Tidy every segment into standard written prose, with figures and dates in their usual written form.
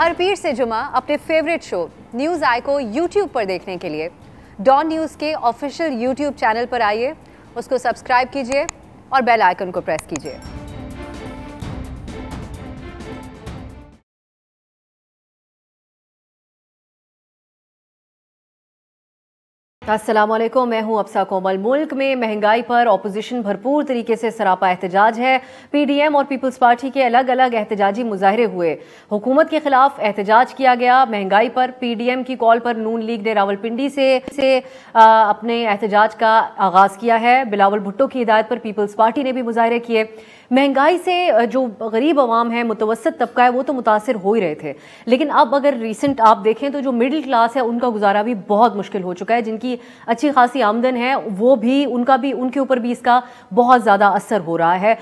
हर पीर से जुमा अपने फेवरेट शो न्यूज़ आई को यूट्यूब पर देखने के लिए डॉन न्यूज़ के ऑफिशियल यूट्यूब चैनल पर आइए, उसको सब्सक्राइब कीजिए और बेल आइकन को प्रेस कीजिए। अस्सलामुअलैकुम, मैं हूं अफसा कोमल। मुल्क में महंगाई पर ऑपोजिशन भरपूर तरीके से सरापा एहतजाज है। पीडीएम और पीपल्स पार्टी के अलग अलग एहतजाजी मुजाहरे हुए। हुकूमत के खिलाफ एहतजाज किया गया। महंगाई पर पीडीएम की कॉल पर नून लीग ने रावलपिंडी से अपने एहतजाज का आगाज किया है। बिलावल भुट्टो की हिदायत पर पीपल्स पार्टी ने भी मुजाहरे किए। महंगाई से जो गरीब अवाम है, मुतवसत तबका है, वो तो मुतासिर हो ही रहे थे, लेकिन अब अगर रिसेंट आप देखें तो जो मिडिल क्लास है उनका गुजारा भी बहुत मुश्किल हो चुका है। जिनकी अच्छी खासी आमदन है वो भी उनके ऊपर भी इसका बहुत ज़्यादा असर हो रहा है।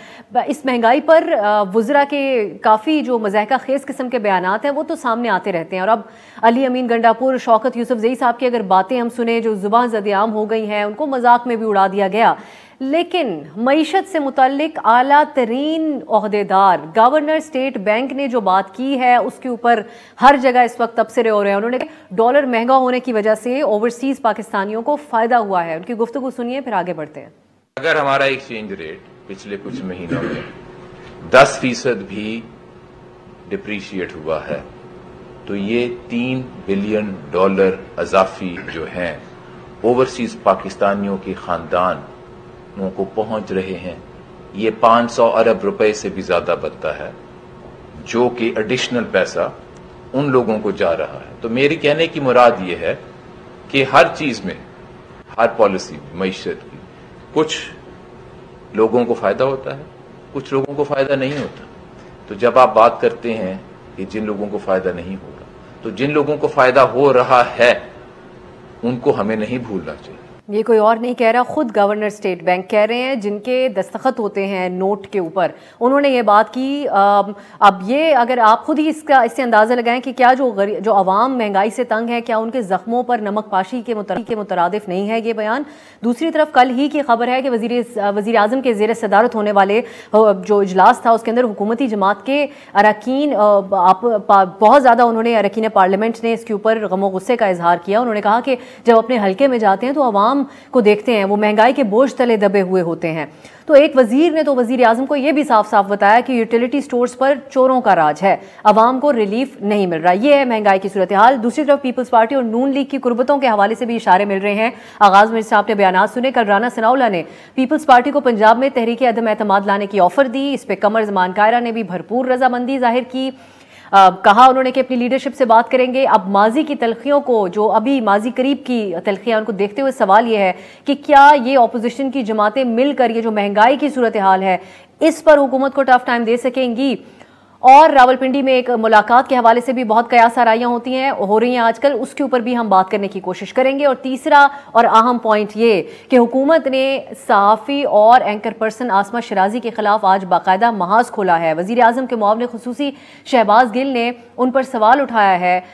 इस महंगाई पर वज़रा के काफ़ी जो मज़ाहिका खेज़ किस्म के बयानात हैं वो तो सामने आते रहते हैं। और अब अली अमीन गंडापुर, शौकत यूसुफजई साहब की अगर बातें हम सुने जो ज़ुबान ज़द-ए-आम हो गई हैं, उनको मजाक में भी उड़ा दिया गया। लेकिन मईशत से मुताल्लिक आला तरीन ओहदेदार गवर्नर स्टेट बैंक ने जो बात की है उसके ऊपर हर जगह इस वक्त तबसरे हो रहे हैं। उन्होंने डॉलर महंगा होने की वजह से ओवरसीज पाकिस्तानियों को फायदा हुआ है। उनकी गुफ्तगू सुनिए, फिर आगे बढ़ते हैं। अगर हमारा एक्सचेंज रेट पिछले कुछ महीनों में 10% भी डिप्रीशिएट हुआ है तो ये $3 बिलियन अजाफी जो हैं ओवरसीज पाकिस्तानियों के खानदान को पहुंच रहे हैं, ये 500 अरब रुपए से भी ज्यादा बनता है, जो कि एडिशनल पैसा उन लोगों को जा रहा है। तो मेरी कहने की मुराद ये है कि हर चीज में, हर पॉलिसी मईशत की, कुछ लोगों को फायदा होता है, कुछ लोगों को फायदा नहीं होता। तो जब आप बात करते हैं कि जिन लोगों को फायदा नहीं होगा, तो जिन लोगों को फायदा हो रहा है उनको हमें नहीं भूलना चाहिए। ये कोई और नहीं कह रहा, खुद गवर्नर स्टेट बैंक कह रहे हैं, जिनके दस्तखत होते हैं नोट के ऊपर। उन्होंने ये बात की। अब ये अगर आप खुद ही इससे अंदाज़ा लगाएं कि क्या जो अवाम महंगाई से तंग है, क्या उनके जख्मों पर नमक पाशी के मुतरादिफ नहीं है ये बयान। दूसरी तरफ कल ही की खबर है कि वज़ीर आज़म के ज़ेर सदारत होने वाले जो इजलास था उसके अंदर हुकूमती जमात के अरकान बहुत ज़्यादा उन्होंने अरकान पार्लियामेंट ने इसके ऊपर गमो गुस्से का इजहार किया। उन्होंने कहा कि जब अपने हल्के में जाते हैं तो अवाम को देखते हैं वो महंगाई के बोझ तले दबे हुए होते हैं। तो एक वजीर ने तो वजीर आजम को यह भी साफ साफ बताया कि यूटिलिटी स्टोर्स पर चोरों का राज है, अवाम को रिलीफ नहीं मिल रहा। यह है महंगाई की सूरत हाल। दूसरी तरफ पीपल्स पार्टी और नून लीग की कुर्बतों के हवाले से भी इशारे मिल रहे हैं। आगाज में आपने बयान सुने। कल राना सनाउल्लाह ने पीपल्स पार्टी को पंजाब में तहरीक अदम एतमाद लाने की ऑफर दी। इस पर कमर जमान कायरा ने भी भरपूर रजामंदी जाहिर की। कहा उन्होंने कि अपनी लीडरशिप से बात करेंगे। अब माजी की तलखियों को, जो अभी माजी करीब की तलखियां, उनको देखते हुए सवाल यह है कि क्या ये ऑपोजिशन की जमातें मिलकर ये जो महंगाई की सूरत हाल है इस पर हुकूमत को टफ टाइम दे सकेंगी। और रावलपिंडी में एक मुलाकात के हवाले से भी बहुत कयास आराइयां हो रही हैं आजकल, उसके ऊपर भी हम बात करने की कोशिश करेंगे। और तीसरा और अहम पॉइंट ये कि हुकूमत ने सहाफ़ी और एंकर पर्सन आसमा शराजी के खिलाफ आज बाकायदा महाज खोला है। वज़ीर आज़म के मुआविन खुसूसी शहबाज गिल ने उन पर सवाल उठाया है,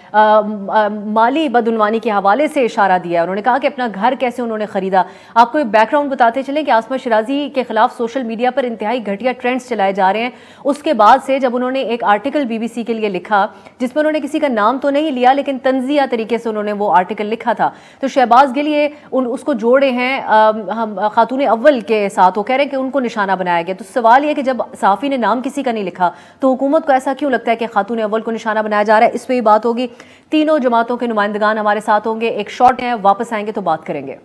माली बदउनवानी के हवाले से इशारा दिया। उन्होंने कहा कि अपना घर कैसे उन्होंने खरीदा। आपको एक बैकग्राउंड बताते चलें कि आसमा शराजी के खिलाफ सोशल मीडिया पर इंतहाई घटिया ट्रेंड्स चलाए जा रहे हैं। उसके बाद से जब उन्होंने एक आर्टिकल बीबीसी के लिए लिखा जिसमें उन्होंने किसी का नाम तो नहीं लिया लेकिन तंजिया तरीके से उन्होंने वो आर्टिकल लिखा था, तो शहबाज गिल ये उसको जोड़े हैं हम खातून अव्वल के साथ। वो कह रहे हैं कि उनको निशाना बनाया गया। तो सवाल यह कि जब सहाफ़ी ने नाम किसी का नहीं लिखा तो हुकूमत को ऐसा क्यों लगता है कि खातून अव्वल को निशाना बनाया जा रहा है। इस पर ही बात होगी। तीनों जमातों के नुमाइंदगान हमारे साथ होंगे। एक शॉर्ट है, वापस आएंगे तो बात करेंगे।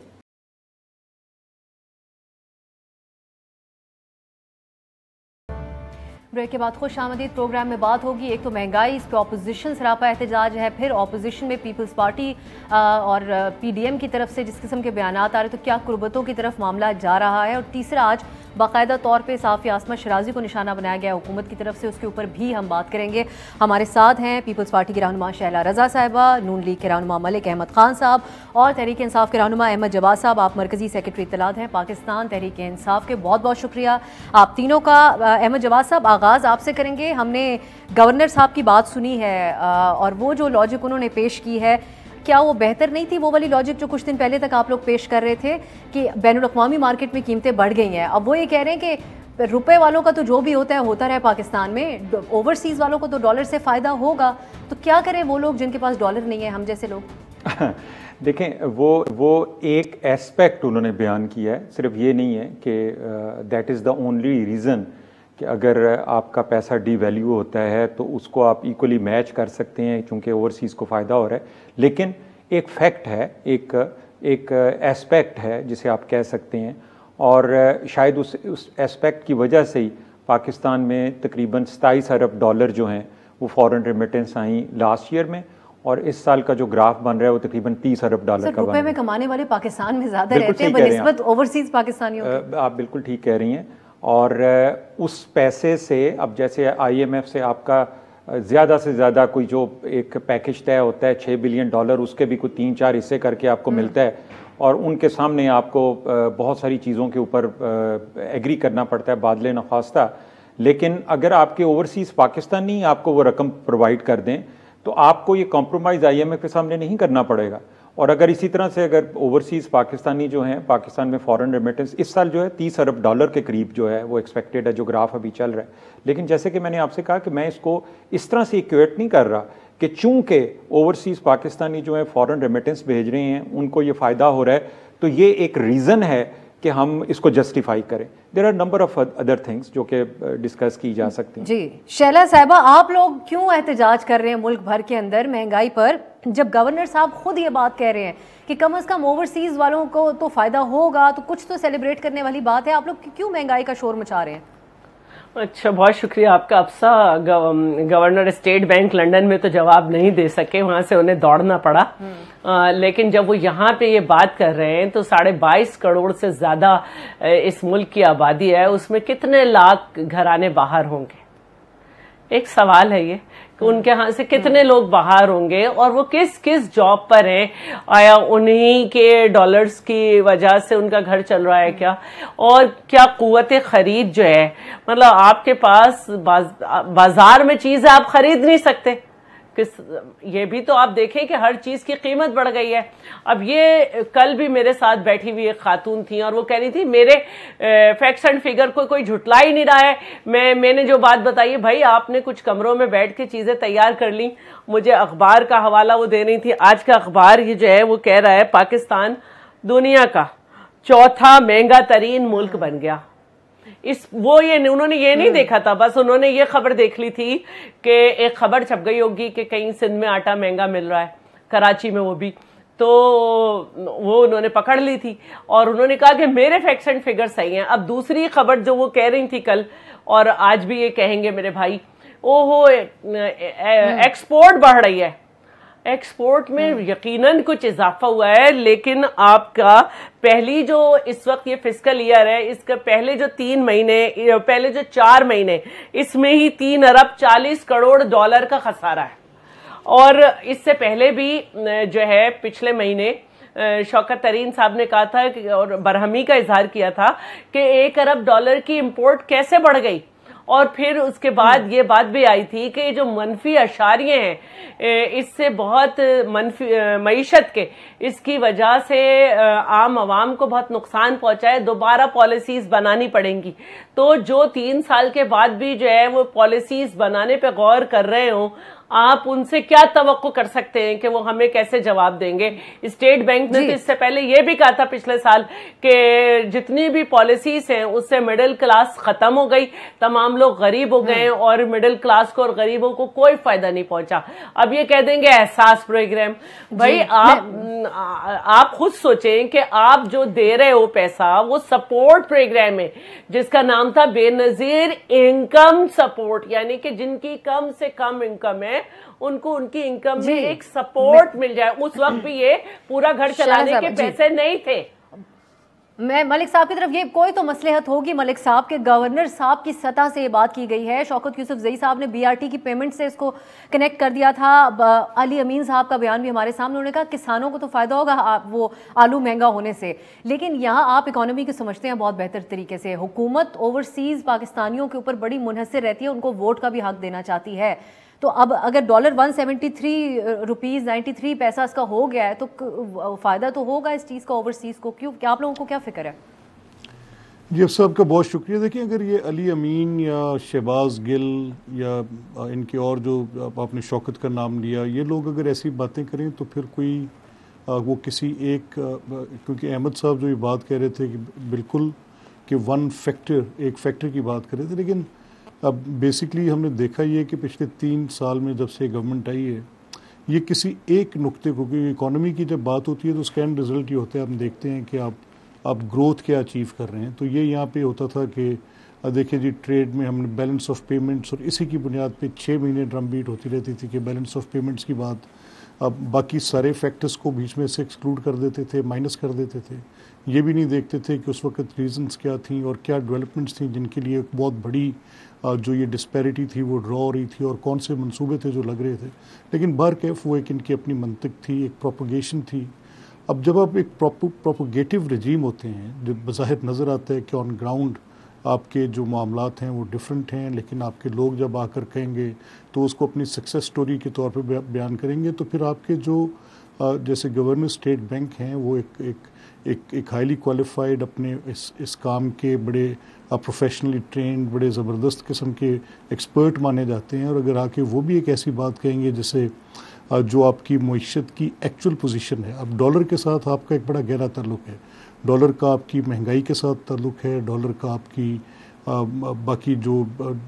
ब्रेक के बाद खुश आमदीद प्रोग्राम में बात होगी। एक तो महंगाई, इस पर ऑपोजिशन सरापा एहतजाज है, फिर ऑपोजिशन में पीपल्स पार्टी और पीडीएम की तरफ से जिस किस्म के बयान आ रहे तो क्या कुर्बतों की तरफ मामला जा रहा है। और तीसरा, आज बाकायदा तौर पे सहाफ़ी आसमा शराजी को निशाना बनाया गया हुकूमत की तरफ से, उसके ऊपर भी हम बात करेंगे। हमारे साथ हैं पीपल्स पार्टी की रहनुमा शहला रज़ा साहिबा, नून लीग के रहनुमा मलिक अहमद खान साहब और तहरीक इंसाफ के रहनुमा अहमद जवाद साहब। आप मरकज़ी सेक्रेटरी इत्तलात हैं पाकिस्तान तहरीक इंसाफ के। बहुत बहुत शुक्रिया आप तीनों का। अहमद जवाद साहब, आगाज़ आपसे करेंगे। हमने गवर्नर साहब की बात सुनी है और वो जो लॉजिक उन्होंने पेश की है, क्या वो बेहतर नहीं थी वो वाली लॉजिक जो कुछ दिन पहले तक आप लोग पेश कर रहे थे कि बैनुल अक़वामी मार्केट में कीमतें बढ़ गई हैं। अब वो ये कह रहे हैं कि रुपए वालों का तो जो भी होता है होता रहे पाकिस्तान में, ओवरसीज वालों को तो डॉलर से फ़ायदा होगा, तो क्या करें वो लोग जिनके पास डॉलर नहीं है, हम जैसे लोग? देखें, वो एक एस्पेक्ट उन्होंने बयान किया है, सिर्फ ये नहीं है कि that is the only reason कि अगर आपका पैसा डीवैल्यू होता है तो उसको आप इक्वली मैच कर सकते हैं क्योंकि ओवरसीज़ को फ़ायदा हो रहा है। लेकिन एक फैक्ट है, एक एस्पेक्ट है जिसे आप कह सकते हैं, और शायद उस एस्पेक्ट की वजह से ही पाकिस्तान में तकरीबन 27 अरब डॉलर जो हैं वो फॉरेन रेमिटेंस आई लास्ट ईयर में, और इस साल का जो ग्राफ बन रहा है वो तकरीबन 30 अरब डॉलर का बन रहा है। रुपए में कमाने वाले पाकिस्तान में ज़्यादा रहते हैं बनिस्बत ओवरसीज पाकिस्तानियों के। आप बिल्कुल ठीक कह रही हैं, और उस पैसे से अब जैसे IMF से आपका ज़्यादा से ज़्यादा कोई जो एक पैकेज तय होता है 6 बिलियन डॉलर, उसके भी कोई 3-4 हिस्से करके आपको मिलता है, और उनके सामने आपको बहुत सारी चीज़ों के ऊपर एग्री करना पड़ता है बादले नख्वास्ता। लेकिन अगर आपके ओवरसीज़ पाकिस्तानी आपको वो रकम प्रोवाइड कर दें तो आपको ये कॉम्प्रोमाइज़ IMF के सामने नहीं करना पड़ेगा। और अगर इसी तरह से अगर ओवरसीज़ पाकिस्तानी जो हैं, पाकिस्तान में फॉरेन रेमिटेंस इस साल जो है 30 अरब डॉलर के करीब जो है वो एक्सपेक्टेड है, जो ग्राफ अभी चल रहा है। लेकिन जैसे कि मैंने आपसे कहा कि मैं इसको इस तरह से इक्वेट नहीं कर रहा कि चूंकि ओवरसीज़ पाकिस्तानी जो है फॉरेन रेमिटेंस भेज रहे हैं उनको ये फ़ायदा हो रहा है तो ये एक रीज़न है कि हम इसको जस्टिफाई करें। There are number of other things जो कि डिस्कस की जा सकती हैं। जी शैला साहिबा, आप लोग क्यों एहतजाज कर रहे हैं मुल्क भर के अंदर महंगाई पर, जब गवर्नर साहब खुद ये बात कह रहे हैं कि कम से कम ओवरसीज वालों को तो फायदा होगा, तो कुछ तो सेलिब्रेट करने वाली बात है, आप लोग क्यों महंगाई का शोर मचा रहे हैं? अच्छा, बहुत शुक्रिया आपका अफसा। गवर्नर स्टेट बैंक लंदन में तो जवाब नहीं दे सके, वहां से उन्हें दौड़ना पड़ा। लेकिन जब वो यहाँ पे ये बात कर रहे हैं तो 22.5 करोड़ से ज्यादा इस मुल्क की आबादी है, उसमें कितने लाख घराने बाहर होंगे? एक सवाल है ये कि उनके यहाँ से कितने लोग बाहर होंगे और वो किस किस जॉब पर हैं। आया उन्हीं के डॉलर्स की वजह से उनका घर चल रहा है क्या? और क्या कुव्वत खरीद जो है, मतलब आपके पास बाजार में चीज आप खरीद नहीं सकते, ये भी तो आप देखें कि हर चीज की कीमत बढ़ गई है। अब ये कल भी मेरे साथ बैठी हुई एक खातून थी और वो कह रही थी मेरे फैक्ट्स एंड फिगर को कोई झुटला ही नहीं रहा है। मैंने जो बात बताई, भाई आपने कुछ कमरों में बैठ के चीजें तैयार कर ली। मुझे अखबार का हवाला वो दे रही थी, आज का अखबार ये जो है वो कह रहा है पाकिस्तान दुनिया का चौथा महंगा तरीन मुल्क बन गया। उन्होंने ये नहीं देखा था, बस उन्होंने ये खबर देख ली थी कि एक खबर छप गई होगी कि कहीं सिंध में आटा महंगा मिल रहा है, कराची में वो भी, तो वो उन्होंने पकड़ ली थी और उन्होंने कहा कि मेरे फैक्ट्स एंड फिगर सही हैं। अब दूसरी खबर जो वो कह रही थी कल और आज भी ये कहेंगे मेरे भाई, ओहो एक्सपोर्ट बढ़ रही है। एक्सपोर्ट में यकीनन कुछ इजाफा हुआ है, लेकिन आपका पहली जो इस वक्त ये फिस्कल ईयर है, इसका पहले जो 3 महीने, पहले जो 4 महीने, इसमें ही 3 अरब 40 करोड़ डॉलर का खसारा है। और इससे पहले भी जो है पिछले महीने शौकत तरीन साहब ने कहा था और बरहमी का इजहार किया था कि 1 अरब डॉलर की इंपोर्ट कैसे बढ़ गई। और फिर उसके बाद ये बात भी आई थी कि जो मनफी अशारिये हैं, इससे बहुत मनफी मईशत के, इसकी वजह से आम आवाम को बहुत नुकसान पहुंचा है, दोबारा पॉलिसीज बनानी पड़ेंगी। तो जो 3 साल के बाद भी जो है वो पॉलिसीज बनाने पे गौर कर रहे हो, आप उनसे क्या तवक्को कर सकते हैं कि वो हमें कैसे जवाब देंगे? स्टेट बैंक ने तो इससे पहले ये भी कहा था पिछले साल कि जितनी भी पॉलिसीज हैं उससे मिडिल क्लास खत्म हो गई, तमाम लोग गरीब हो गए और मिडिल क्लास को और गरीबों को कोई फायदा नहीं पहुंचा। अब ये कह देंगे एहसास प्रोग्राम। भाई आप खुद सोचें कि आप जो दे रहे हो पैसा वो सपोर्ट प्रोग्राम है जिसका नाम था बेनजीर इनकम सपोर्ट, यानी कि जिनकी कम से कम इनकम है उनको उनकी इनकम में एक सपोर्ट मिल जाए। उस वक्त भी ये पूरा घर चलाने के पैसे नहीं थे। मैं मलिक साहब की तरफ, ये कोई तो मसलहत होगी मलिक साहब के, गवर्नर साहब की सतह से ये बात की गई है। शौकत यूसुफजई साहब ने BRT की पेमेंट से इसको कनेक्ट कर दिया था। अली अमीन साहब का बयान भी हमारे सामने, उन्होंने कहा किसानों को तो फायदा होगा वो आलू महंगा होने से। लेकिन यहाँ आप इकोनॉमी को समझते हैं बहुत बेहतर तरीके से, हुकूमत ओवरसीज पाकिस्तानियों के ऊपर बड़ी मुनहसर रहती है, उनको वोट का भी हक देना चाहती है। तो अब अगर डॉलर 173 रुपीज़ 93 पैसा इसका हो गया है तो फ़ायदा तो होगा इस चीज़ का ओवरसीज़ को। क्यों, क्या आप लोगों को क्या फिक्र है? जी साहब का बहुत शुक्रिया। देखिए, अगर ये अली अमीन या शहबाज गिल या इनके और जो आपने शौकत का नाम लिया, ये लोग अगर ऐसी बातें करें तो फिर कोई वो किसी एक, क्योंकि अहमद साहब जो ये बात कह रहे थे कि बिल्कुल कि एक फैक्टर की बात कर रहे थे, लेकिन अब बेसिकली हमने देखा ये कि पिछले 3 साल में जब से गवर्नमेंट आई है, ये किसी एक नुक्ते को, क्योंकि इकोनॉमी की जब बात होती है तो उसका एंड रिजल्ट ये होता है, हम देखते हैं कि आप ग्रोथ क्या अचीव कर रहे हैं। तो ये यहाँ पे होता था कि देखिए जी, ट्रेड में हमने बैलेंस ऑफ पेमेंट्स, और इसी की बुनियाद पे 6 महीने ड्रम बीट होती रहती थी कि बैलेंस ऑफ पेमेंट्स की बात, अब बाकी सारे फैक्टर्स को बीच में से एक्सक्लूड कर देते थे, माइनस कर देते थे। ये भी नहीं देखते थे कि उस वक्त रीजंस क्या थी और क्या डेवलपमेंट्स थी जिनके लिए एक बहुत बड़ी जो ये डिस्पैरिटी थी वो ड्रॉ हो रही थी, और कौन से मंसूबे थे जो लग रहे थे। लेकिन बहरकैफ वो एक इनकी अपनी मंतिक थी, एक प्रोपोगेशन थी। अब जब आप एक प्रोपोगेटिव रजीम होते हैं, जो बज़ाहिर नज़र आता है कि ऑन ग्राउंड आपके जो मामलात हैं वो डिफरेंट हैं, लेकिन आपके लोग जब आकर कहेंगे तो उसको अपनी सक्सेस स्टोरी के तौर पे बयान करेंगे, तो फिर आपके जो जैसे गवर्नर स्टेट बैंक हैं वो एक हाईली क्वालिफाइड, अपने इस काम के बड़े प्रोफेशनली ट्रेंड, बड़े ज़बरदस्त किस्म के एक्सपर्ट माने जाते हैं। और अगर आके वो भी एक ऐसी बात कहेंगे जैसे जो आपकी मईशत की एक्चुअल पोजीशन है, अब डॉलर के साथ आपका एक बड़ा गहरा ताल्लुक़ है, डॉलर का आपकी महंगाई के साथ ताल्लुक़ है, डॉलर का आपकी बाकी जो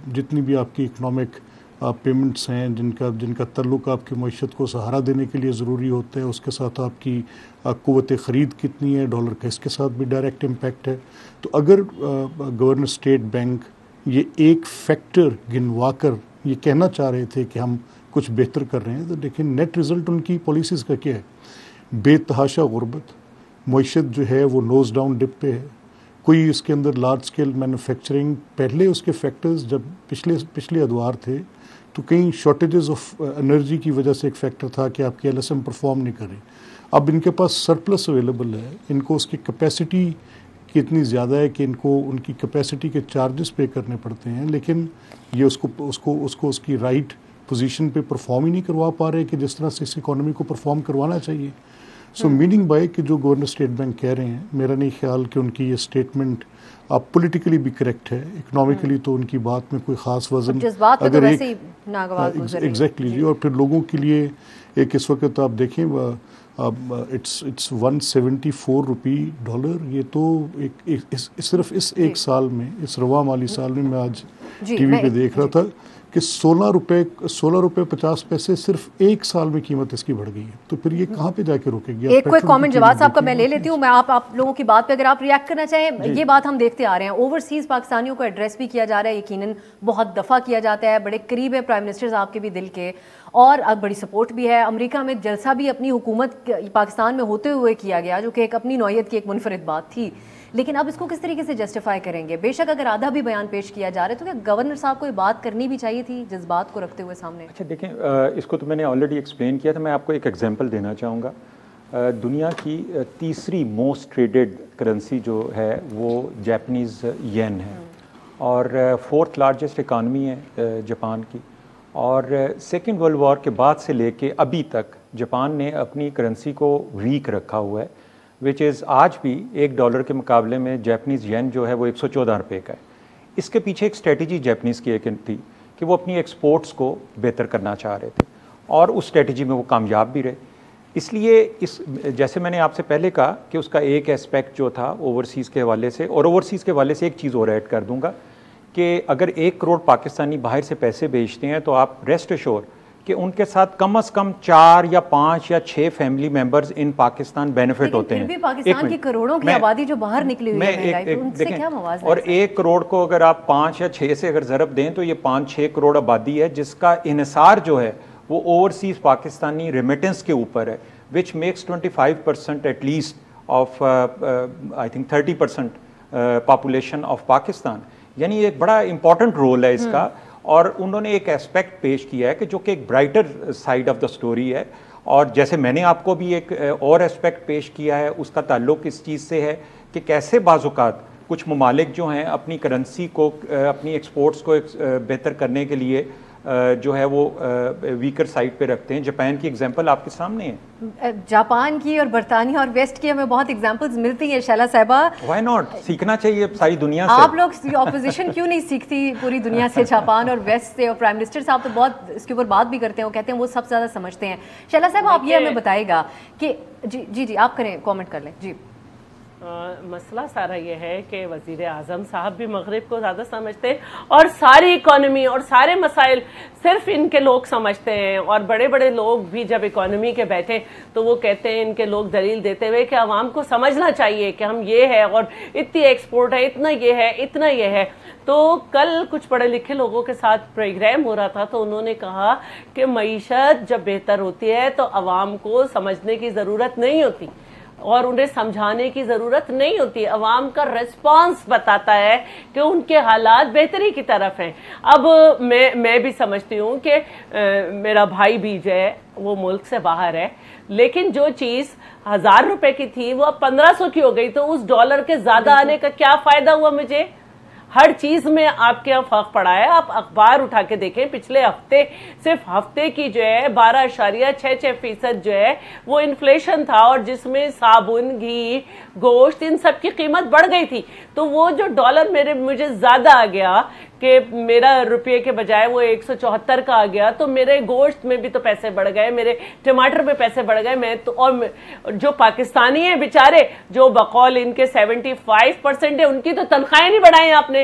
जितनी भी आपकी इकनॉमिक पेमेंट्स हैं जिनका ताल्लुक़ आपकी मईशत को सहारा देने के लिए ज़रूरी होता है, उसके साथ आपकी क़ुव्वत ख़रीद कितनी है, डॉलर का इसके साथ भी डायरेक्ट इम्पैक्ट है। तो अगर गवर्नर स्टेट बैंक ये एक फैक्टर गिनवा कर ये कहना चाह रहे थे कि हम कुछ बेहतर कर रहे हैं, तो लेकिन नेट रिज़ल्ट उनकी पॉलिसीज़ का क्या है? बेतहाशा गुर्बत, मईशत जो है वो नोज़ डाउन डिप पे है, कोई इसके अंदर लार्ज स्केल मैन्युफैक्चरिंग, पहले उसके फैक्टर्स जब पिछले अदवार थे तो कई शॉर्टेजेस ऑफ एनर्जी की वजह से एक फैक्टर था कि आपकी एलएसएम परफॉर्म नहीं कर रही। अब इनके पास सरप्लस अवेलेबल है, इनको उसकी कैपेसिटी कितनी ज़्यादा है कि इनको उनकी कैपेसिटी के चार्जेस पे करने पड़ते हैं, लेकिन ये उसको उसकी राइट पोजीशन पे परफॉर्म ही नहीं करवा पा रहे कि जिस तरह से इस इकोनॉमी को परफॉर्म करवाना चाहिए। सो मीनिंग बाय कि जो गवर्नर स्टेट बैंक कह रहे हैं, मेरा नहीं ख्याल कि उनकी ये स्टेटमेंट आप पॉलिटिकली भी करेक्ट है, इकोनॉमिकली तो उनकी बात में कोई ख़ास वजन अगर एग्जैक्टली जी। और फिर लोगों के लिए एक इस वक्त आप देखें इट्स 174 रुपी $, ये तो सिर्फ इस एक साल में, इस रवा माली साल में मैं आज टीवी पे देख रहा था कि 16 रुपए 50 पैसे सिर्फ एक साल में कीमत इसकी बढ़ गई है। तो फिर ये कहाँ पे जाके रुकेगी? एक कोई कमेंट जवाब साहब का मैं ले लेती हूँ, मैं आप लोगों की बात पे अगर आप रिएक्ट करना चाहें। ये बात हम देखते आ रहे हैं, ओवरसीज पाकिस्तानियों को एड्रेस भी किया जा रहा है, यकीनन बहुत दफ़ा किया जाता है, बड़े करीब है प्राइम मिनिस्टर साहब के भी दिल के, और अब बड़ी सपोर्ट भी है। अमेरिका में जलसा भी अपनी हुकूमत पाकिस्तान में होते हुए किया गया, जो कि एक अपनी नौयत की एक मुनफरिद बात थी, लेकिन अब इसको किस तरीके से जस्टिफाई करेंगे? बेशक अगर आधा भी बयान पेश किया जा रहा है तो क्या गवर्नर साहब को ये बात करनी भी चाहिए थी जज्बात को रखते हुए सामने? अच्छा देखें, इसको तो मैंने ऑलरेडी एक्सप्लेन किया था, मैं आपको एक एग्जांपल देना चाहूँगा। दुनिया की तीसरी मोस्ट ट्रेडेड करेंसी जो है वो जापानीज़ येन है, और 4th लार्जेस्ट इकानमी है जापान की, और सेकेंड वर्ल्ड वॉर के बाद से लेके अभी तक जापान ने अपनी करेंसी को वीक रखा हुआ है, विच इज़ आज भी $1 के मुकाबले में जापानीज़ येन जो है वो 114 रुपये का है। इसके पीछे एक स्ट्रेटजी जापानीज़ की एक थी कि वो अपनी एक्सपोर्ट्स को बेहतर करना चाह रहे थे, और उस स्ट्रेटजी में वो कामयाब भी रहे। इसलिए जैसे मैंने आपसे पहले कहा कि उसका एक एस्पेक्ट जो था ओवरसीज़ के हवाले से, और ओवरसीज़ के हवाले से एक चीज़ और ऐड कर दूंगा कि अगर 1 करोड़ पाकिस्तानी बाहर से पैसे भेजते हैं तो आप रेस्ट एश्योर कि उनके साथ कम से कम 4 या 5 या 6 family members in Pakistan benefit होते हैं। फिर भी पाकिस्तान की करोड़ों की आबादी जो बाहर निकली हुई है, तो उनसे क्या मवाज़ना? और 1 करोड़ को अगर आप 5 या 6 से अगर ज़रब दें तो ये 5-6 करोड़ आबादी है, जिसका इन्हिसार जो है वो ओवरसीज पाकिस्तानी रेमिटेंस के ऊपर है, which makes 25% at least of I think 30% population of Pakistan. यानी एक बड़ा इंपॉर्टेंट रोल है इसका। और उन्होंने एक एस्पेक्ट पेश किया है कि जो कि एक brighter side of the story है, और जैसे मैंने आपको भी एक और एस्पेक्ट पेश किया है, उसका ताल्लुक इस चीज़ से है कि कैसे बाज़-औक़ात कुछ ममालिक जो हैं अपनी करेंसी को, अपनी एक्सपोर्ट्स को बेहतर करने के लिए जो है वो वीकर साइड पे रखते हैं। जापान की एग्जांपल आपके सामने है। जापान की और बरतानिया और वेस्ट की हमें बहुत एग्जांपल्स मिलती हैं शैला साहिबा। व्हाई नॉट, सीखना चाहिए सारी दुनिया से। आप लोग ऑपोजिशन क्यों नहीं सीखती पूरी दुनिया से, जापान और वेस्ट से? और प्राइम मिनिस्टर साहब तो बहुत इसके ऊपर बात भी करते हैं, वो कहते हैं वो सबसे ज़्यादा समझते हैं। शैला साहिबा आप ये हमें बताएगा कि जी जी जी आप करें, कॉमेंट कर लें जी। मसला सारा ये है कि वज़ीर आज़म साहब भी मगरिब को ज़्यादा समझते हैं और सारी इकोनॉमी और सारे मसाइल सिर्फ इनके लोग समझते हैं। और बड़े बड़े लोग भी जब इकोनॉमी के बैठे तो वो कहते हैं, इनके लोग दलील देते हुए कि आवाम को समझना चाहिए कि हम ये है और इतनी एक्सपोर्ट है, इतना ये है, इतना ये है। तो कल कुछ पढ़े लिखे लोगों के साथ प्रोग्राम हो रहा था तो उन्होंने कहा कि मईशत जब बेहतर होती है तो आवाम को समझने की ज़रूरत नहीं होती और उन्हें समझाने की ज़रूरत नहीं होती। अवाम का रिस्पांस बताता है कि उनके हालात बेहतरी की तरफ हैं। अब मैं भी समझती हूँ कि मेरा भाई भी जो है वो मुल्क से बाहर है, लेकिन जो चीज़ 1000 रुपए की थी वो अब 1500 की हो गई, तो उस डॉलर के ज़्यादा आने का क्या फ़ायदा हुआ मुझे? हर चीज़ में आपके यहाँ फर्क पड़ा है। आप अखबार उठा के देखें, पिछले हफ्ते सिर्फ हफ्ते की जो है 12.66% जो है वो इन्फ्लेशन था, और जिसमें साबुन, घी, गोश्त, इन सब की कीमत बढ़ गई थी। तो वो जो डॉलर मुझे ज़्यादा आ गया कि मेरा रुपये के बजाय वो 174 का आ गया, तो मेरे गोश्त में भी तो पैसे बढ़ गए, मेरे टमाटर में पैसे बढ़ गए। मैं तो, और जो पाकिस्तानी हैं बेचारे, जो बकौल इनके 75% है, उनकी तो तनख्वाहें नहीं बढ़ाई आपने।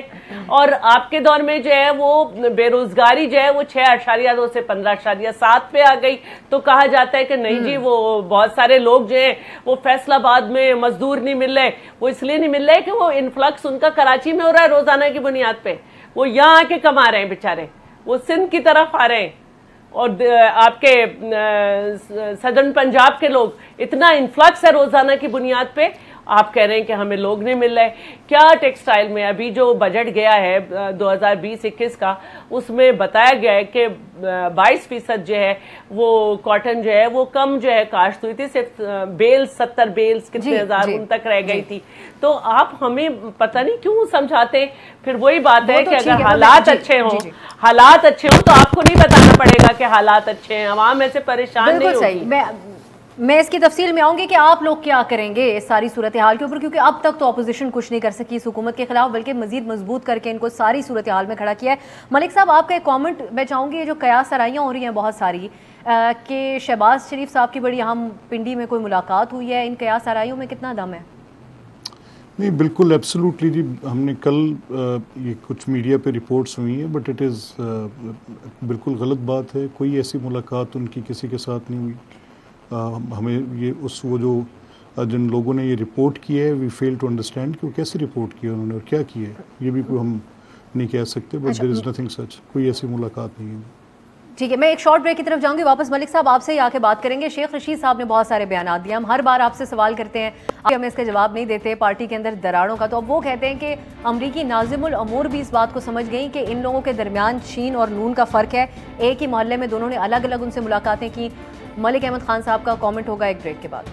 और आपके दौर में जो है वो बेरोजगारी जो है वो 6.2 से 15.7 पे आ गई। तो कहा जाता है कि नहीं जी, वो बहुत सारे लोग जो है वो फैसलाबाद में मजदूर नहीं मिल रहे। वो इसलिए नहीं मिल रहे कि वो इन्फ्लक्स उनका कराची में हो रहा है रोजाना की बुनियाद पे, वो यहाँ आके कमा रहे हैं बेचारे, वो सिंध की तरफ आ रहे हैं। और आपके सदर्न पंजाब के लोग, इतना इन्फ्लक्स है रोजाना की बुनियाद पे। आप कह रहे हैं कि हमें लोग नहीं मिल रहे। क्या टेक्सटाइल में अभी जो बजट गया है 2020-21 का, उसमें बताया गया है कि 22% जो है वो कॉटन जो है वो कम जो है काश्त हुई थी, सिर्फ बेल्स 70 बेल्स कितने हजार उन तक रह गई थी। तो आप हमें पता नहीं क्यों समझाते। फिर वही बात है कि अगर हालात अच्छे हों, हालात अच्छे हों तो आपको नहीं बताना पड़ेगा कि हालात अच्छे हैं, आवाम ऐसे परेशान नहीं होगी। मैं इसकी तफसील में आऊंगी कि आप लोग क्या करेंगे इस सारी सूरत हाल के ऊपर, क्योंकि अब तक तो अपोजिशन कुछ नहीं कर सकी इस हुकूमत के खिलाफ, बल्कि मजीद मजबूत करके इनको सारी सूरत हाल में खड़ा किया है। मलिक साहब, आपका एक कमेंट मैं चाहूँगी, ये जो कयास सराइयाँ हो रही हैं बहुत सारी कि शहबाज शरीफ साहब की बड़ी अहम पिंडी में कोई मुलाकात हुई है, इन कयास सराइयों में कितना दम है? नहीं, बिल्कुल एब्सोल्युटली जी। हमने कल ये कुछ मीडिया पे रिपोर्ट्स हुई हैं, बट इट इज़ बिल्कुल गलत बात है। कोई ऐसी मुलाकात उनकी किसी के साथ नहीं हुई। हमें ये वो जो जिन लोगों ने ये रिपोर्ट की है, वी फेल टू अंडरस्टैंड कि वो कैसे रिपोर्ट किया उन्होंने और क्या किया है, ये भी कोई हम नहीं कह सकते। But there is nothing such, कोई ऐसी मुलाकात नहीं है। ठीक है, मैं एक शॉर्ट ब्रेक की तरफ जाऊंगी, वापस मलिक साहब आपसे ही आके बात करेंगे। शेख रशीद साहब ने बहुत सारे बयान दिए, हम हर बार आपसे सवाल करते हैं, आप हमें इसका जवाब नहीं देते, पार्टी के अंदर दरारों का। तो अब वो कहते हैं कि अमरीकी नाज़िमुल अमूर भी इस बात को समझ गई कि इन लोगों के दरमियान शीन और नून का फ़र्क है, एक ही मोहल्ले में दोनों ने अलग अलग उनसे मुलाकातें की। मलिक अहमद खान साहब का कॉमेंट होगा एक ब्रेक के बाद।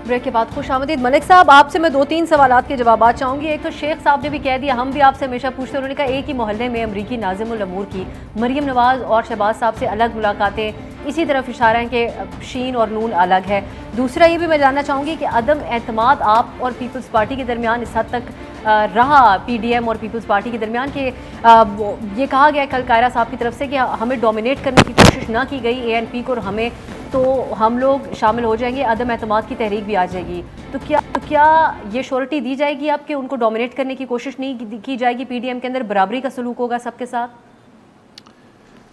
ब्रेक के बाद खुश आमदीद। मलिक साहब, आपसे मैं 2-3 सवालात के जवाब चाहूँगी। एक तो शेख साहब ने भी कह दिया, हम भी आपसे हमेशा पूछते हैं, उन्होंने कहा एक ही मोहल्ले में अमरीकी नाज़िमुल अमूर की मरीम नवाज़ और शहबाज साहब से अलग मुलाकातें, इसी तरफ इशारा है कि शीन और नून अलग है। दूसरा ये भी मैं जानना चाहूँगी कि अदम एतमाद आप और पीपल्स पार्टी के दरमियान इस हद तक रहा, PDM और पीपल्स पार्टी के दरमियान, कि ये कहा गया कल कायरा साहब की तरफ से कि हमें डोमिनेट करने की कोशिश ना की गई ANP को, और हमें तो हम लोग शामिल हो जाएंगे, अदम एतमाद की तहरीक भी आ जाएगी। तो क्या ये श्योरिटी दी जाएगी अब कि उनको डोमिनेट करने की कोशिश नहीं की जाएगी, PDM के अंदर बराबरी का सलूक होगा सबके साथ?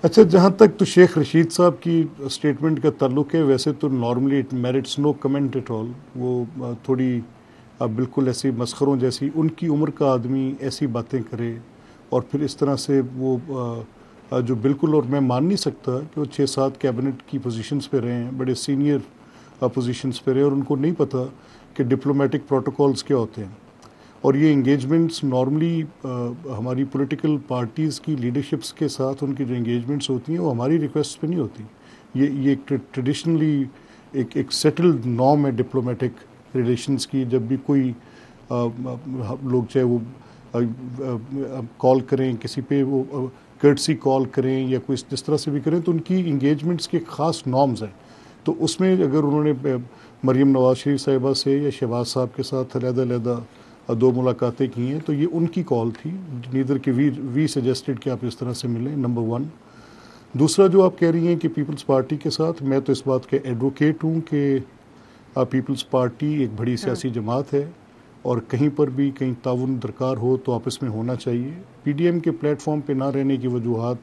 अच्छा, जहाँ तक तो शेख रशीद साहब की स्टेटमेंट का ताल्लुक है, वैसे तो normally it merits no comment at all. वो थोड़ी बिल्कुल ऐसी मस्खरों जैसी, उनकी उम्र का आदमी ऐसी बातें करे और फिर इस तरह से वो जो बिल्कुल, और मैं मान नहीं सकता कि वो 6-7 कैबिनेट की पोजीशंस पे रहे हैं, बड़े सीनियर पोजीशंस पे रहे, और उनको नहीं पता कि डिप्लोमेटिक प्रोटोकॉल्स क्या होते हैं। और ये इंगेजमेंट्स नॉर्मली हमारी पॉलिटिकल पार्टीज़ की लीडरशिप्स के साथ उनकी जो इंगेजमेंट्स होती हैं वो हमारी रिक्वेस्ट पे नहीं होती। ये ट्रेडिशनली एक सेटल्ड नॉर्म है डिप्लोमेटिक रिलेशंस की। जब भी कोई लोग चाहे वो कॉल करें, किसी पे वो कर्टसी कॉल करें या कोई जिस तरह से भी करें, तो उनकी इंगेजमेंट्स के ख़ास नॉर्म्स हैं। तो उसमें अगर उन्होंने मरीम नवाज शरीफ साहिबा से या शहबाज साहब के साथ अलग-अलग 2 मुलाकातें की हैं, तो ये उनकी कॉल थी। नीदर के वी सजेस्टेड कि आप इस तरह से मिलें, नंबर 1। दूसरा जो आप कह रही हैं कि पीपल्स पार्टी के साथ, मैं तो इस बात के एडवोकेट हूँ कि पीपल्स पार्टी एक बड़ी सियासी जमात है और कहीं पर भी कहीं ताउन दरकार हो तो आपस में होना चाहिए। पीडीएम के प्लेटफॉर्म पे ना रहने की वजूहात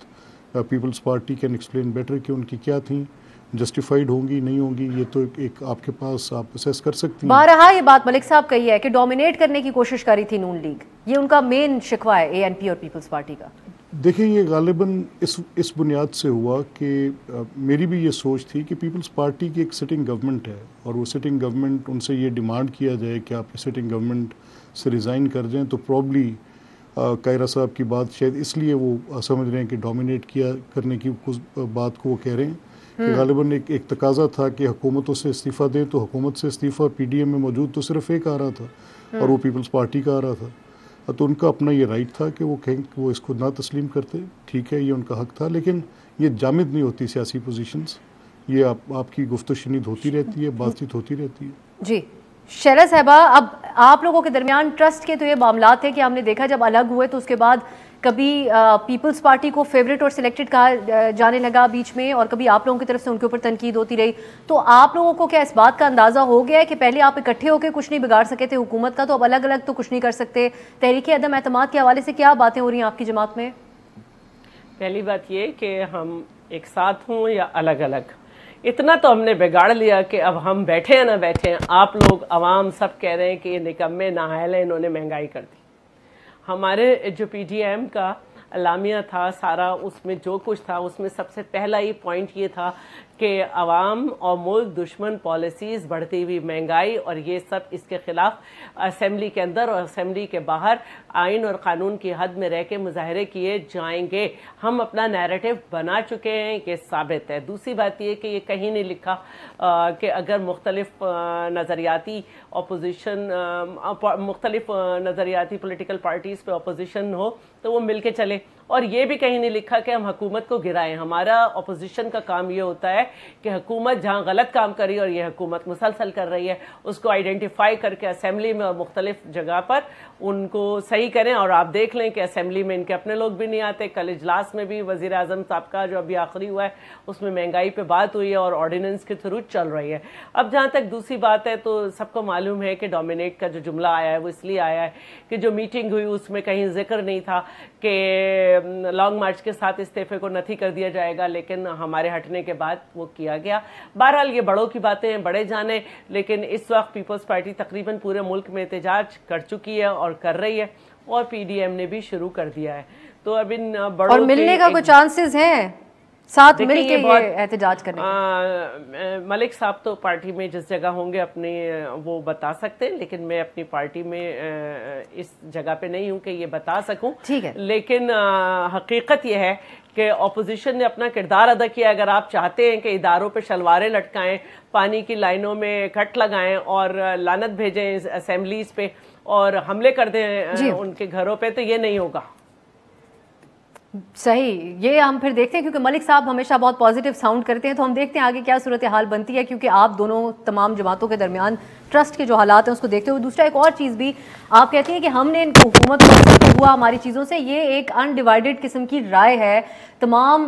people's party can explain better कि उनकी क्या थी, जस्टिफाइड होंगी नहीं होंगी, ये तो एक आपके पास आप असेस कर सकती हैं। बारहा ये बात मलिक साहब कही है कि डोमिनेट करने की कोशिश करी थी नून लीग, ये उनका मेन शिकवा है एएनपी और पीपल्स पार्टी का। देखिए, ये गालिबन इस बुनियाद से हुआ कि मेरी भी ये सोच थी कि पीपल्स पार्टी की एक सिटिंग गवर्नमेंट है और वो सिटिंग गवर्नमेंट, उनसे ये डिमांड किया जाए कि आप सिटिंग गवर्नमेंट से रिज़ाइन कर जाएं, तो प्रॉब्ली कायरा साहब की बात शायद इसलिए वो समझ रहे हैं कि डोमिनेट किया करने की कुछ बात को वो कह रहे हैं कि गालिबन एक तकाजा था कि हुकूमतों से इस्तीफ़ा दें, तो हुकूमत से इस्तीफ़ा पीडीएम में मौजूद तो सिर्फ एक आ रहा था और वो पीपल्स पार्टी का आ रहा था। तो उनका अपना ये राइट था कि वो कहें कि वो इसको ना तस्लीम करते, ठीक है, ये उनका हक था, लेकिन ये जामिद नहीं होती सियासी पोजीशंस, ये आपकी गुफ्तशनीद होती रहती है, बातचीत होती रहती है। जी शहरा साहबा, अब आप लोगों के दरमियान ट्रस्ट के तो ये मामला थे कि हमने देखा जब अलग हुए तो उसके बाद कभी पीपल्स पार्टी को फेवरेट और सिलेक्टेड कहा जाने लगा बीच में, और कभी आप लोगों की तरफ से उनके ऊपर तनकीद होती रही। तो आप लोगों को क्या इस बात का अंदाजा हो गया है कि पहले आप इकट्ठे होकर कुछ नहीं बिगाड़ सके थे हुकूमत का, तो अब अलग अलग तो कुछ नहीं कर सकते? तहरीक अदम एतमाद के हवाले से क्या बातें हो रही हैं आपकी जमात में? पहली बात ये कि हम एक साथ हों या अलग अलग, इतना तो हमने बिगाड़ लिया कि अब हम बैठे हैं ना बैठे हैं, आप लोग अवाम सब कह रहे हैं कि ये निकम्मे नाहल है, इन्होंने महंगाई कर दी। हमारे जो पीडीएम का अलामिया था सारा, उसमें जो कुछ था उसमें सबसे पहला ही पॉइंट ये था कि अवाम और मुल्क दुश्मन पॉलिसीज़, बढ़ती हुई महंगाई और ये सब, इसके खिलाफ असेंबली के अंदर और असेंबली के बाहर आइन और कानून की हद में रह के मुजाहरे किए जाएंगे। हम अपना नैरेटिव बना चुके हैं, ये साबित है। दूसरी बात ये कि ये कहीं नहीं लिखा कि अगर मुख्तलिफ नज़रियाती अपोजिशन, मुख्तलिफ नज़रियाती पोलिटिकल पार्टीज़ पे अपोजिशन हो तो वो मिल के चले, और ये भी कहीं नहीं लिखा कि हम हुकूमत को गिराएं। हमारा अपोजिशन का काम ये होता है कि हुकूमत जहाँ गलत काम करी और ये हुकूमत मुसलसल कर रही है, उसको आइडेंटिफाई करके असेंबली में और मुख्तलिफ जगह पर उनको सही करें। और आप देख लें कि असेंबली में इनके अपने लोग भी नहीं आते। कल इजलास में भी वज़ीर आज़म साहब का जो अभी आखिरी हुआ है उसमें महंगाई पे बात हुई है और ऑर्डिनेंस के थ्रू चल रही है। अब जहाँ तक दूसरी बात है, तो सबको मालूम है कि डोमिनेट का जो जुमला आया है वो इसलिए आया है कि जो मीटिंग हुई उसमें कहीं जिक्र नहीं था कि लॉन्ग मार्च के साथ इस्तीफे को नथी कर दिया जाएगा, लेकिन हमारे हटने के बाद वो किया गया। बहरहाल ये बड़ों की बातें हैं, बड़े जाने, लेकिन इस वक्त पीपल्स पार्टी तकरीबन पूरे मुल्क में एहतजाज कर चुकी है और कर रही है, और पीडीएम ने भी शुरू कर दिया है। तो अब इन बड़ों और मिलने का कुछ चांसेस हैं साथ मिलके ये एहतजाज करने? मलिक साहब तो पार्टी में जिस जगह होंगे अपने वो बता सकते हैं, लेकिन मैं अपनी पार्टी में इस जगह पे नहीं हूं कि ये बता सकूं। ठीक है, लेकिन हकीकत ये है कि ऑपोजिशन ने अपना किरदार अदा किया। अगर आप चाहते हैं कि इदारों पे शलवारें लटकाएं, पानी की लाइनों में कट लगाएं और लानत भेजें असेंबलीज पे और हमले कर दें उनके घरों पे, तो ये नहीं होगा। सही, ये हम फिर देखते हैं क्योंकि मलिक साहब हमेशा बहुत पॉजिटिव साउंड करते हैं, तो हम देखते हैं आगे क्या सूरत हाल बनती है, क्योंकि आप दोनों तमाम जमातों के दरमियान ट्रस्ट के जो हालात हैं उसको देखते हुए। दूसरा एक और चीज़ भी आप कहती हैं कि हमने हुकूमत को हुआ हमारी चीज़ों से, ये एक अनडिवाइडेड किस्म की राय है तमाम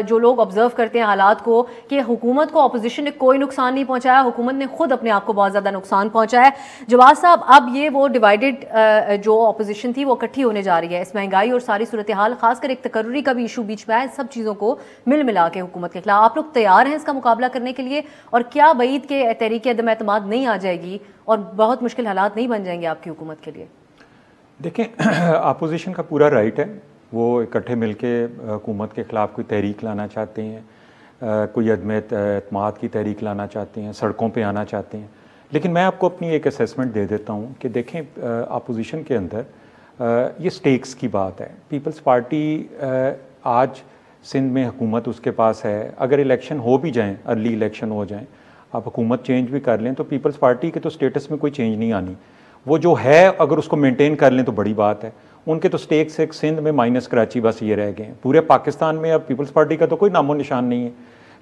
जो लोग ऑब्जर्व करते हैं हालात को, कि हुकूमत को अपोजिशन ने कोई नुकसान नहीं पहुंचाया, हुकूमत ने खुद अपने आप को बहुत ज़्यादा नुकसान पहुंचाया है। जवाद साहब, अब ये वो डिवाइडेड जो अपोजिशन थी वो इकट्ठी होने जा रही है। इस महंगाई और सारी सूरत हाल, खासकर एक तकर्री का भी इशू बीच में आया, सब चीज़ों को मिल मिला के हुकूमत के खिलाफ आप लोग तैयार हैं इसका मुकाबला करने के लिए? और क्या बईद के तहरीक अदम एतमाद नहीं आ जाएगी और बहुत मुश्किल हालात नहीं बन जाएंगे आपकी हुकूमत के लिए? देखें, अपोजिशन का पूरा राइट है, वो इकट्ठे मिलके हुकूमत के ख़िलाफ़ कोई तहरीक लाना चाहते हैं, कोई अदम एतमाद की तहरीक लाना चाहते हैं, सड़कों पे आना चाहते हैं। लेकिन मैं आपको अपनी एक असेसमेंट दे देता हूँ कि देखें, अपोजिशन के अंदर ये स्टेक्स की बात है। पीपल्स पार्टी आज सिंध में हुकूमत उसके पास है, अगर इलेक्शन हो भी जाएँ, अर्ली इलेक्शन हो जाएँ, आप हुकूमत चेंज भी कर लें, तो पीपल्स पार्टी के तो स्टेटस में कोई चेंज नहीं आनी। वो जो है अगर उसको मेंटेन कर लें तो बड़ी बात है। उनके तो स्टेक्स एक सिंध में माइनस कराची बस ये रह गए हैं, पूरे पाकिस्तान में अब पीपल्स पार्टी का तो कोई नामो निशान नहीं है।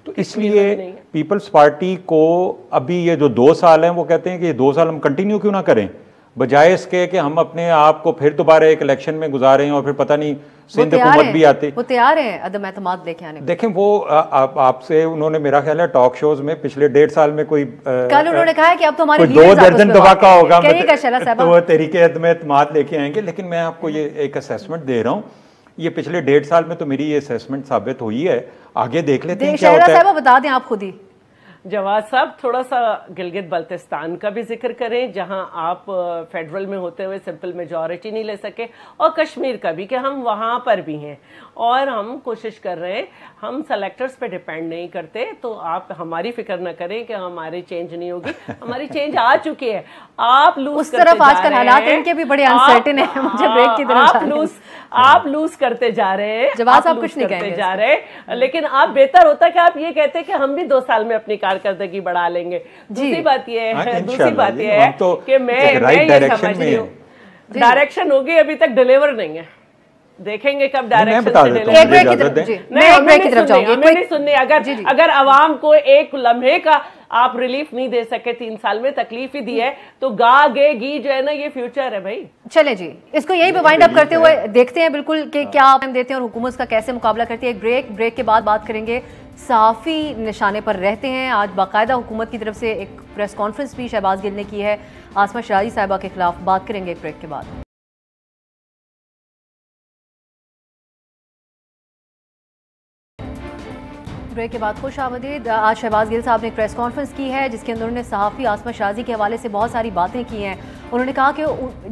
तो इसलिए पीपल्स पार्टी को अभी ये जो 2 साल हैं वो कहते हैं कि ये 2 साल हम कंटिन्यू क्यों ना करें, बजाय इसके कि हम अपने आप को फिर दोबारा एक इलेक्शन में गुजारें और फिर पता नहीं सिंध हुकूमत भी आती। वो तैयार हैं अदम एतमाद लेके आने। देखें वो आपसे उन्होंने मेरा ख्याल है टॉक शोज में पिछले 1.5 साल में कोई कल उन्होंने कहा है कि अब तो हमारे 2 दर्जन दफा का होगा तो वो तरीके अदम एतमाद लेके आएंगे। लेकिन मैं आपको ये एक असेसमेंट दे रहा हूँ, ये पिछले 1.5 साल में तो मेरी ये असेसमेंट साबित हुई है, आगे देख लेते हैं क्या होता है। बता दें आप खुद ही जवाद साहब, थोड़ा सा गिलगित बल्तिस्तान का भी जिक्र करें जहां आप फेडरल में होते हुए सिंपल मेजॉरिटी नहीं ले सके, और कश्मीर का भी कि हम वहां पर भी हैं और हम कोशिश कर रहे हैं, हम सेलेक्टर्स पे डिपेंड नहीं करते। तो आप हमारी फिक्र न करें कि हमारी चेंज नहीं होगी, हमारी चेंज आ चुकी है। आप लूज उस तरफ आजकल हालात इनके भी बड़े अनसर्टेन है, मुझे ब्रेक की तरफ आप लूज करते जा रहे हैं, जवाब आप कुछ नहीं कहेंगे जा रहे हैं। लेकिन आप बेहतर होता कि आप ये कहते कि हम भी 2 साल में अपनी कारकर्दगी बढ़ा लेंगे। दूसरी बात ये है कि मैं ये समझ रही हूँ डायरेक्शन होगी, अभी तक डिलीवर नहीं है, देखेंगे कब डायरेक्शन नहीं सुनने। अगर आवाम को एक लम्हे का आप रिलीफ नहीं दे सके 3 साल में, तकलीफ ही दी है, तो गा गे गी जो है ना, ये फ्यूचर है भाई। चले जी, इसको यही पे वाइंड अप करते हुए देखते हैं बिल्कुल कि क्या आप देते हैं और हुकूमत का कैसे मुकाबला करती है। एक ब्रेक के बाद बात करेंगे। सहाफ़ी निशाने पर रहते हैं। आज बाकायदा हुकूमत की तरफ से एक प्रेस कॉन्फ्रेंस भी शहबाज गिल ने की है आसमा शराजी साहिबा के खिलाफ। बात करेंगे एक ब्रेक के बाद। ब्रेक के बाद खुश आमदीद। आज शहबाज गिल साहब ने एक प्रेस कॉन्फ्रेंस की है जिसके अंदर उन्होंने सहाफ़ी आसमा शराजी के हवाले से बहुत सारी बातें की हैं। उन्होंने कहा कि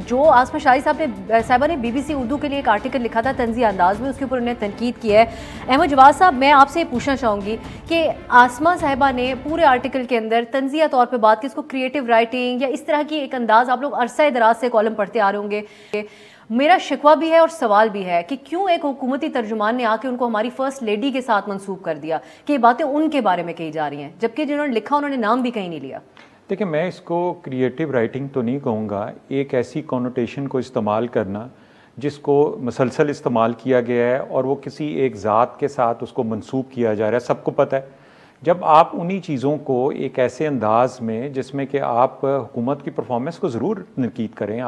जो आसमा शराजी साहबा ने BBC उर्दू के लिए एक आर्टिकल लिखा था तंज़िया अंदाज में, उसके ऊपर उन्होंने तनकीद की है। अहमद जवाद साहब, मैं आपसे पूछना चाहूँगी कि आसमा साहिबा ने पूरे आर्टिकल के अंदर तंज़िया तौर पर बात की, इसको क्रिएटिव राइटिंग या इस तरह की एक अंदाज़ आप लोग अरसा दराज से कॉलम पढ़ते आ रहे होंगे। मेरा शिकवा भी है और सवाल भी है कि क्यों एक हुकूमती तर्जुमान ने आके उनको हमारी फर्स्ट लेडी के साथ मंसूब कर दिया कि ये बातें उनके बारे में कही जा रही हैं, जबकि जिन्होंने लिखा उन्होंने नाम भी कहीं नहीं लिया। देखिए, मैं इसको क्रिएटिव राइटिंग तो नहीं कहूँगा, एक ऐसी कॉनोटेशन को इस्तेमाल करना जिसको मसलसल इस्तेमाल किया गया है और वो किसी एक ज़ात के साथ उसको मंसूब किया जा रहा है। सबको पता है जब आप उन्हीं चीज़ों को एक ऐसे अंदाज में जिसमें कि आप हुकूमत की परफॉर्मेंस को ज़रूर नकीद करें,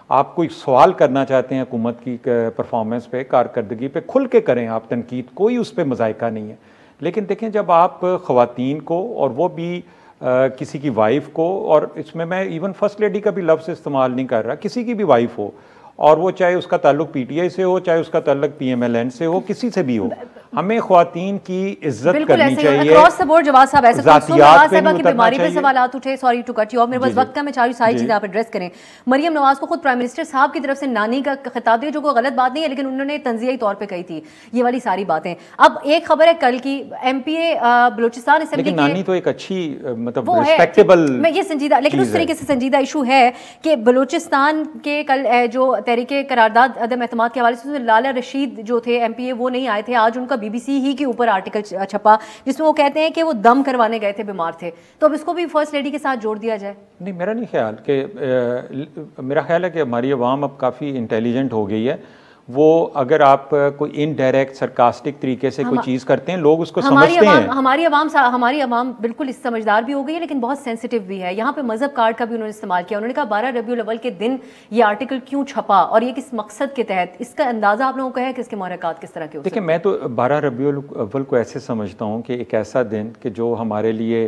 आप कोई सवाल करना चाहते हैं हुकूमत की परफॉर्मेंस पे, कारकर्दगी पे, खुल के करें आप तनकीद, कोई उस पर मज़ायका नहीं है। लेकिन देखें, जब आप ख़वातीन को, और वो भी किसी की वाइफ को, और इसमें मैं इवन फर्स्ट लेडी का भी लफ्ज़ इस्तेमाल नहीं कर रहा, किसी की भी वाइफ हो, और वो चाहे उसका ताल्लुक PTI से हो, चाहे उसका ताल्लुक PMLN से हो, किसी से भी हो, हमें ख्वातीन की इज्जत करनी चाहिए। क्रॉस द बोर्ड जवाब साहब, ऐसे की बीमारी पे सवालात उठे, sorry to cut you off, मेरे पास वक्त का, मैं सारी चीजें आप एड्रेस करें। मरियम नवाज को खुद प्राइम मिनिस्टर साहब की तरफ से नानी का खिताब दिया, जो कोई गलत बात नहीं है, लेकिन उन्होंने तंज़ियाई तौर पे कही थी ये वाली सारी बातें। अब एक खबर है कल की, MPA बलूचिस्तान असेंबली की, नानी तो एक अच्छी मतलब रिस्पेक्टेबल, ये संजीदा, लेकिन उस तरीके से संजीदा इशू है कि बलूचिस्तान के कल जो तहरीके करारदाद अदम एतमाद के हवाले से लाला रशीद जो थे MPA, वो नहीं आए थे। आज उनका BBC ही के ऊपर आर्टिकल छपा जिसमें वो कहते हैं कि वो दम करवाने गए थे, बीमार थे। तो अब इसको भी फर्स्ट लेडी के साथ जोड़ दिया जाए? नहीं, मेरा नहीं ख्याल कि मेरा ख्याल है कि हमारी अवाम अब काफ़ी इंटेलिजेंट हो गई है। वो अगर आप कोई इनडायरेक्ट सरकास्टिक तरीके से कोई चीज़ करते हैं, लोग उसको समझते हैं। हमारी अवाम बिल्कुल इस समझदार भी हो गई है, लेकिन बहुत सेंसिटिव भी है। यहाँ पे मजहब कार्ड का भी उन्होंने इस्तेमाल किया। उन्होंने कहा 12 रबीउल अव्वल के दिन ये आर्टिकल क्यों छपा और ये किस मकसद के तहत, इसका अंदाजा आप लोगों को है कि इसके महरक़ात किस तरह के? देखिए, मैं तो 12 रबीउल अव्वल को ऐसे समझता हूँ कि एक ऐसा दिन कि जो हमारे लिए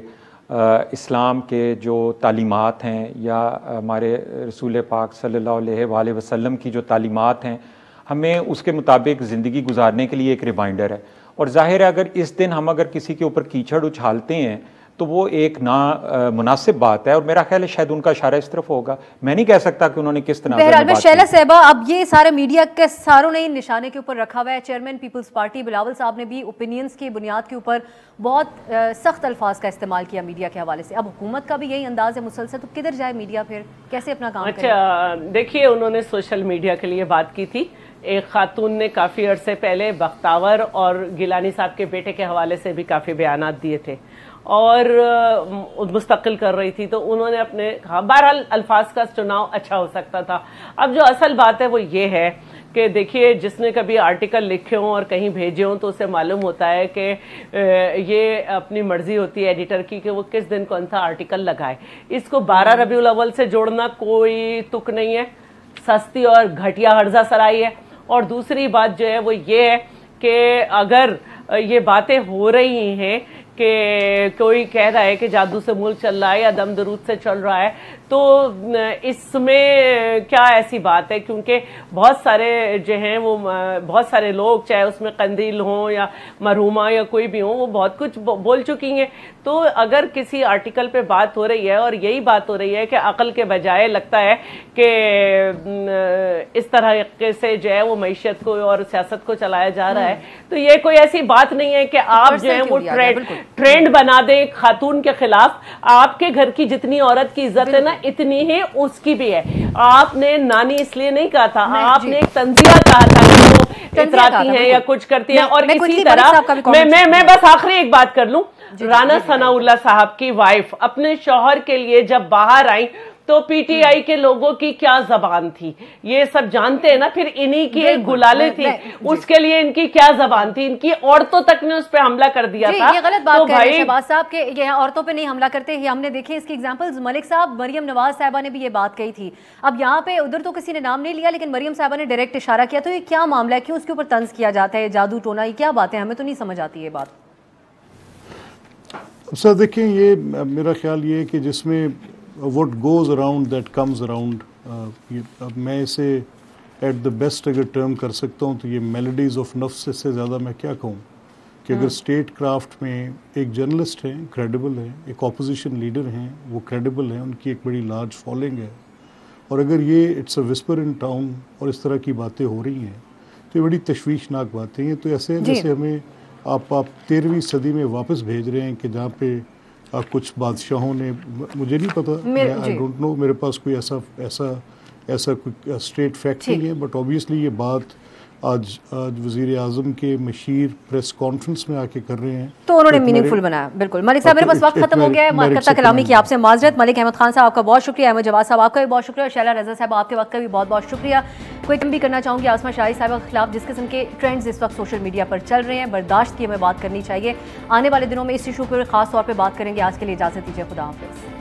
इस्लाम के जो तालीमात हैं या हमारे रसूल पाक सल्लल्लाहु अलैहि वसल्लम की जो तालीमात हैं, हमें उसके मुताबिक ज़िंदगी गुजारने के लिए एक रिमाइंडर है। और जाहिर है अगर इस दिन हम अगर किसी के ऊपर कीचड़ उछालते हैं तो वो एक ना मुनासिब बात है, और मेरा ख्याल है शायद उनका इशारा इस तरफ होगा। मैं नहीं कह सकता कि उन्होंने किस तरह। बहरहाल शैला साहिबा, अब ये सारे मीडिया के सारों ने निशाने के ऊपर रखा हुआ है। चेयरमैन पीपल्स पार्टी बिलावल साहब ने भी ओपिनियंस की बुनियाद के ऊपर बहुत सख्त अल्फाज का इस्तेमाल किया मीडिया के हवाले से। अब हुकूमत का भी यही अंदाज है मुसलसल, तो किधर जाए मीडिया, फिर कैसे अपना काम करे? अच्छा, देखिए, उन्होंने सोशल मीडिया के लिए बात की थी। एक खातून ने काफ़ी अरसे पहले बख्तावर और गिलानी साहब के बेटे के हवाले से भी काफ़ी बयानात दिए थे, और मुस्तकिल कर रही थी, तो उन्होंने अपने कहा, बहरहाल अल्फाज का चुनाव अच्छा हो सकता था। अब जो असल बात है वो ये है कि देखिए, जिसने कभी आर्टिकल लिखे हों और कहीं भेजे हों तो उसे मालूम होता है कि ये अपनी मर्जी होती है एडिटर की कि वो किस दिन कौन सा आर्टिकल लगाए। इसको 12 रबीउल अव्वल से जोड़ना कोई तुक नहीं है, सस्ती और घटिया हर्जा सराई है। और दूसरी बात जो है वो ये है कि अगर ये बातें हो रही हैं कि कोई कह रहा है कि जादू से मुल्क चल रहा है या दम दरूद से चल रहा है, तो इसमें क्या ऐसी बात है, क्योंकि बहुत सारे जो हैं वो बहुत सारे लोग, चाहे उसमें कंदील हों या मरहुमा या कोई भी हो, वो बहुत कुछ बोल चुकी हैं। तो अगर किसी आर्टिकल पे बात हो रही है और यही बात हो रही है कि अकल के बजाय लगता है कि इस तरह से जो है वो मईशत को और सियासत को चलाया जा रहा है, तो ये कोई ऐसी बात नहीं है कि आप जो है वो ट्रेंड बना दे खातून के खिलाफ। आपके घर की जितनी औरत की इज्जत है ना, इतनी ही उसकी भी है। आपने नानी इसलिए नहीं कहा था, आपने एक तंजिया कहा था कि वो इतराती हैं या कुछ करती हैं। और इसी तरह मैं बस आखिरी एक बात कर लूं, राना सनाउल्लाह साहब की वाइफ अपने शौहर के लिए जब बाहर आई तो पीटीआई के लोगों की क्या जबान थी, ये सब जानते हैं ना। फिर इन्हीं की एक गुलाले थी, उसके लिए इनकी क्या जबान थी, इनकी औरतों तक ने उस पर हमला कर दिया था। ये गलत बात कह रहे हैं शहबाज साहब के, ये औरतों पे नहीं हमला करते। ये हमने देखे इसके एग्जांपल्स, मलिक साहब, मरियम नवाज साहबा ने भी ये बात कही थी। अब यहाँ पे उधर तो किसी ने नाम नहीं लिया, लेकिन मरियम साहबा ने डायरेक्ट इशारा किया। तो ये क्या मामला है, क्यों उसके ऊपर तंज किया जाता है, जादू टोना, ये क्या बात है, हमें तो नहीं समझ आती ये बात। सर देखें, ये मेरा ख्याल ये है कि जिसमें what goes around that comes around, अब मैं इसे एट द बेस्ट अगर टर्म कर सकता हूँ तो ये मेलोडीज ऑफ नफ्स से ज़्यादा मैं क्या कहूँ कि अगर स्टेट क्राफ्ट में एक जर्नलिस्ट हैं, क्रेडिबल है, एक ऑपोजिशन लीडर हैं, वो क्रेडिबल हैं, उनकी एक बड़ी लार्ज फॉलोइंग है, और अगर ये it's a whisper in town और इस तरह की बातें हो रही हैं तो ये बड़ी तशवीशनाक बातें हैं। तो ऐसे जैसे हमें आप 13वीं सदी में वापस भेज रहे हैं कि जहाँ पे कुछ बादशाहों ने, मुझे नहीं पता, आई डोंट नो, मेरे पास कोई ऐसा कोई स्ट्रेट फैक्ट नहीं है, बट ऑब्वियसली ये बात आज वजीर आजम के मशीर प्रेस कॉन्फ्रेंस में आके कर रहे हैं, तो उन्होंने मीनिंगफुल बनाया। बिल्कुल मलिक साहब, मेरे पास वक्त खत्म हो गया है, मार्कता कलामी की आपसे माजरत। मलिक अहमद खान साहब आपका बहुत शुक्रिया, अहमद जवाद साहब आपका भी बहुत शुक्रिया, और शैला रजा साहब आपके वक्त का भी बहुत बहुत शुक्रिया। कोई कम भी करना चाहूँगी आसमा शाही साहब के खिलाफ जिस किस्म के ट्रेंड्स इस वक्त सोशल मीडिया पर चल रहे हैं, बर्दाश्त की हमें बात करनी चाहिए। आने वाले दिनों में इस इशू पर खास तौर पर बात करेंगे। आज के लिए इजाज़त दीजिए, खुदा हाफिज़।